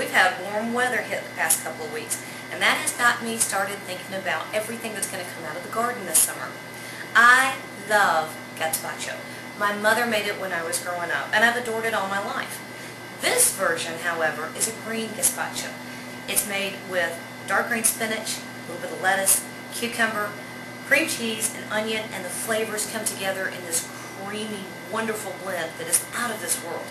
we've had warm weather hit the past couple of weeks, and that has got me started thinking about everything that's going to come out of the garden this summer. I love Gazpacho. My mother made it when I was growing up, and I've adored it all my life. This version, however, is a green gazpacho. It's made with dark green spinach, a little bit of lettuce, cucumber, cream cheese, and onion, and the flavors come together in this creamy, wonderful blend that is out of this world.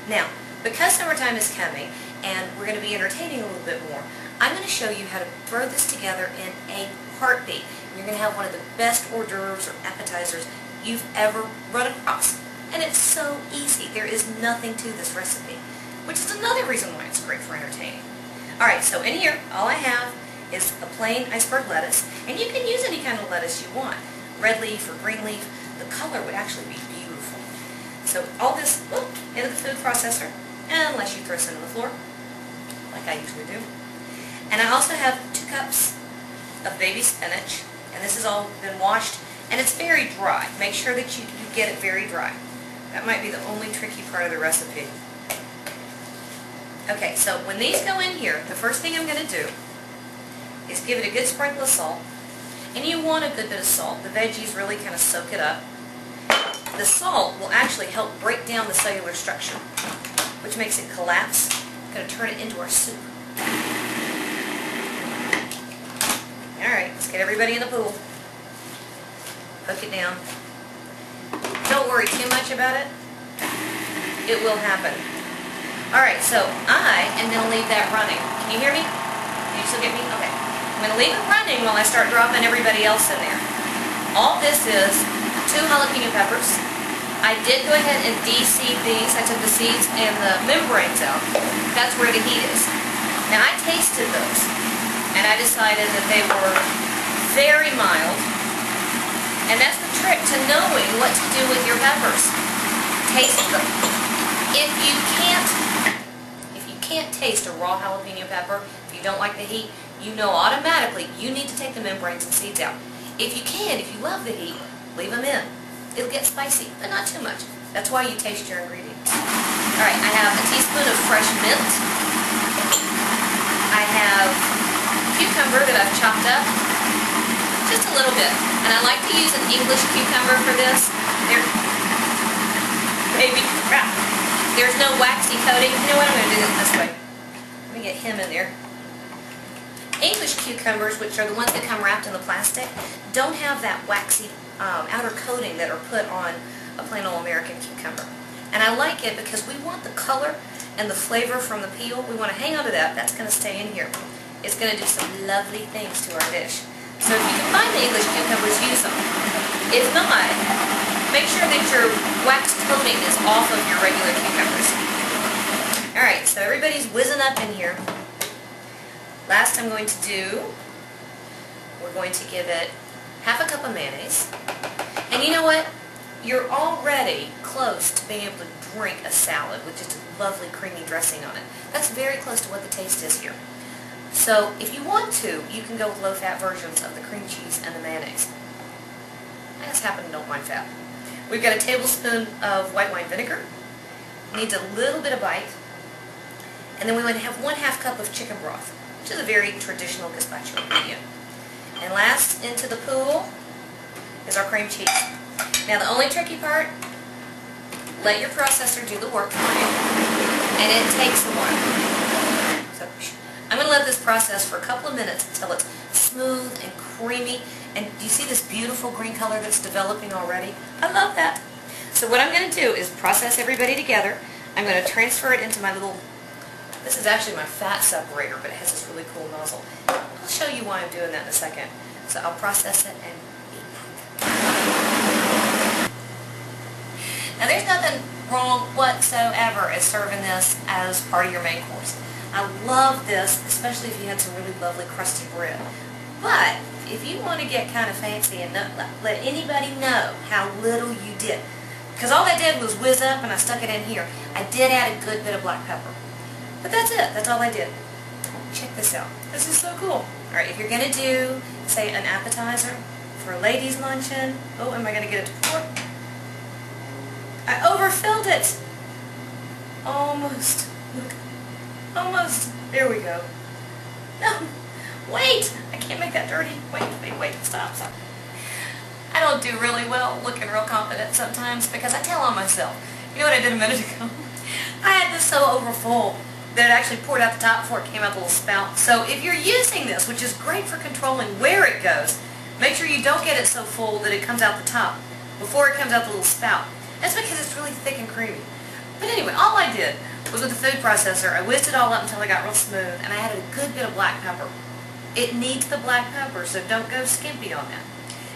Now, because summertime is coming, and we're going to be entertaining a little bit more, I'm going to show you how to throw this together in a heartbeat. You're going to have one of the best hors d'oeuvres or appetizers you've ever run across. And it's so easy. There is nothing to this recipe, which is another reason why it's great for entertaining. Alright, so in here, all I have is a plain iceberg lettuce, and you can use any kind of lettuce you want. Red leaf or green leaf, the color would actually be beautiful. So all this, into the food processor, unless you throw some on the floor, like I usually do. And I also have 2 cups of baby spinach, and this has all been washed, and it's very dry. Make sure that you get it very dry. That might be the only tricky part of the recipe. Okay, so when these go in here, the first thing I'm going to do is give it a good sprinkle of salt. And you want a good bit of salt. The veggies really kind of soak it up. The salt will actually help break down the cellular structure, which makes it collapse. I'm going to turn it into our soup. Alright, let's get everybody in the pool. Hook it down. Don't worry too much about it. It will happen. Alright, so I am going to leave that running. Can you hear me? Can you still get me? Okay. I'm going to leave it running while I start dropping everybody else in there. All this is 2 jalapeno peppers. I did go ahead and de-seed these. I took the seeds and the membranes out. That's where the heat is. Now I tasted those, and I decided that they were very mild. And that's the trick to knowing what to do with your peppers. Taste them. If you can't taste a raw jalapeno pepper, if you don't like the heat, you know automatically you need to take the membranes and seeds out. If you can, if you love the heat, leave them in. It'll get spicy, but not too much. That's why you taste your ingredients. Alright, I have a teaspoon of fresh mint. I have cucumber that I've chopped up. Just a little bit. And I like to use an English cucumber for this. Baby crap. There's no waxy coating. You know what? I'm going to do this way. Let me get him in there. English cucumbers, which are the ones that come wrapped in the plastic, don't have that waxy outer coating that are put on a plain old American cucumber. And I like it because we want the color and the flavor from the peel. We want to hang on to that. That's going to stay in here. It's going to do some lovely things to our dish. So if you can find the English cucumbers, use them. If not, make sure that your wax coating is off of your regular cucumbers. Alright, so everybody's whizzing up in here. Last I'm going to do, we're going to give it half a cup of mayonnaise. And you know what? You're already close to being able to drink a salad with just a lovely creamy dressing on it. That's very close to what the taste is here. So if you want to, you can go with low-fat versions of the cream cheese and the mayonnaise. I just happen to don't mind fat. We've got a tablespoon of white wine vinegar. Needs a little bit of bite. And then we want to have 1/2 cup of chicken broth, which is a very traditional gazpacho ingredient. And last into the pool is our cream cheese. Now the only tricky part, let your processor do the work for you. And it takes a while. So I'm going to let this process for a couple of minutes until it's smooth and creamy. And do you see this beautiful green color that's developing already? I love that. So what I'm going to do is process everybody together. I'm going to transfer it into my little, this is actually my fat separator, but it has this really cool nozzle. I'll show you why I'm doing that in a second. So I'll process it and eat that. Now there's nothing wrong whatsoever as serving this as part of your main course. I love this, especially if you had some really lovely crusty bread. But if you want to get kind of fancy and not let anybody know how little you did, because all I did was whiz up and I stuck it in here. I did add a good bit of black pepper. But that's it. That's all I did. Check this out. This is so cool. Alright, if you're going to do, say, an appetizer for a ladies' luncheon. Oh, am I going to get it to pour? I overfilled it. Almost. Look. Almost. There we go. No. Wait. I can't make that dirty. Wait. Stop. I don't do really well looking real confident sometimes because I tell on myself. You know what I did a minute ago? I had this so overfull that it actually poured out the top before it came out the little spout. So if you're using this, which is great for controlling where it goes, make sure you don't get it so full that it comes out the top before it comes out the little spout. That's because it's really thick and creamy. But anyway, all I did was with the food processor, I whisked it all up until it got real smooth, and I added a good bit of black pepper. It needs the black pepper, so don't go skimpy on that.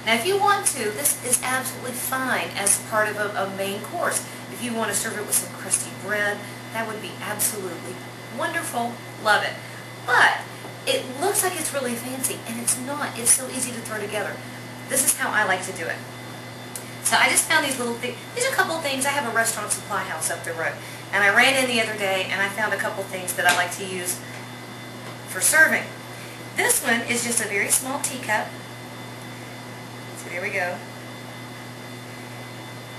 Now if you want to, this is absolutely fine as part of a main course. If you want to serve it with some crusty bread, that would be absolutely wonderful. Love it. But it looks like it's really fancy, and it's not. It's so easy to throw together. This is how I like to do it. So I just found these little things. These are a couple of things. I have a restaurant supply house up the road, and I ran in the other day, and I found a couple things that I like to use for serving. This one is just a very small teacup. So there we go.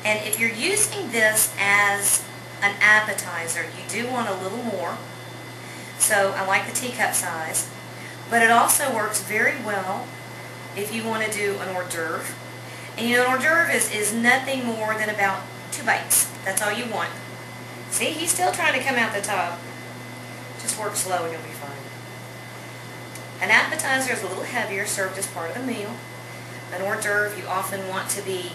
And if you're using this as an appetizer, you do want a little more. So I like the teacup size. But it also works very well if you want to do an hors d'oeuvre. And you know, an hors d'oeuvre is nothing more than about 2 bites. That's all you want. See, he's still trying to come out the top. Just work slow and you'll be fine. An appetizer is a little heavier, served as part of the meal. An hors d'oeuvre, you often want to be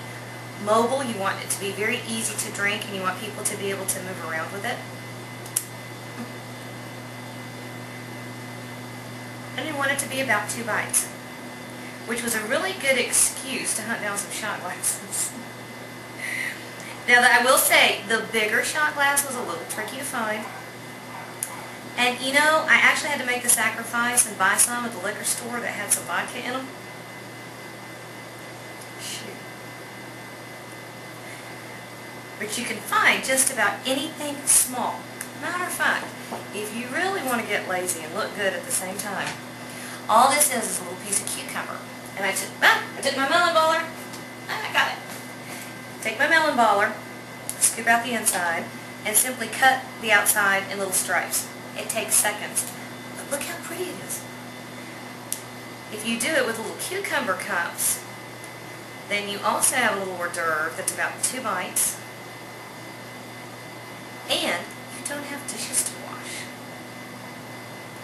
mobile, you want it to be very easy to drink, and you want people to be able to move around with it. And you want it to be about 2 bites, which was a really good excuse to hunt down some shot glasses. Now, I will say, the bigger shot glass was a little tricky to find. And you know, I actually had to make the sacrifice and buy some at the liquor store that had some vodka in them. Shoot. But you can find just about anything small. Matter of fact, if you really want to get lazy and look good at the same time, all this is a little piece of cucumber. And I took my melon baller. I got it. Take my melon baller, scoop out the inside, and simply cut the outside in little stripes. It takes seconds. But look how pretty it is. If you do it with little cucumber cups, then you also have a little hors d'oeuvre that's about 2 bites. And you don't have dishes to wash.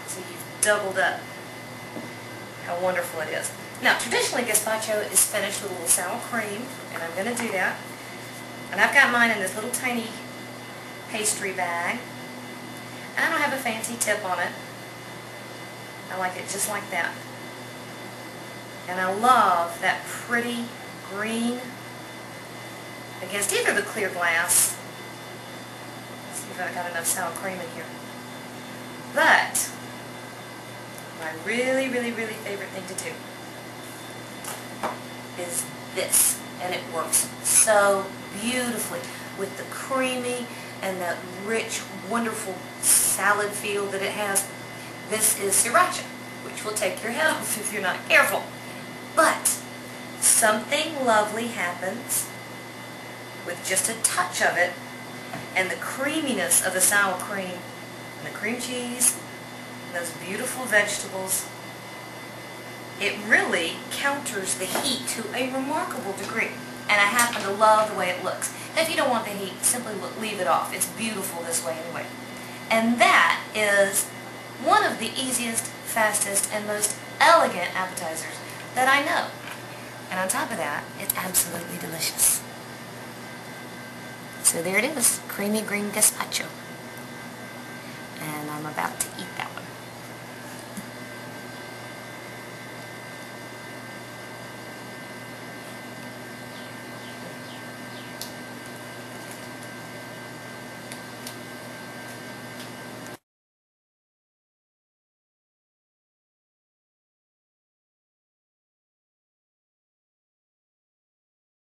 So you've doubled up how wonderful it is. Now, traditionally, gazpacho is finished with a little sour cream, and I'm going to do that. And I've got mine in this little tiny pastry bag. I don't have a fancy tip on it. I like it just like that. And I love that pretty green against either the clear glass. Let's see if I've got enough sour cream in here. But my really favorite thing to do is this. And it works so beautifully with the creamy and that rich, wonderful salad feel that it has. This is sriracha, which will take your head off if you're not careful. But something lovely happens with just a touch of it, and the creaminess of the sour cream and the cream cheese and those beautiful vegetables. It really counters the heat to a remarkable degree. And I happen to love the way it looks. And if you don't want the heat, simply leave it off. It's beautiful this way anyway. And that is one of the easiest, fastest, and most elegant appetizers that I know. And on top of that, it's absolutely delicious. So there it is, creamy green gazpacho. And I'm about to eat that one.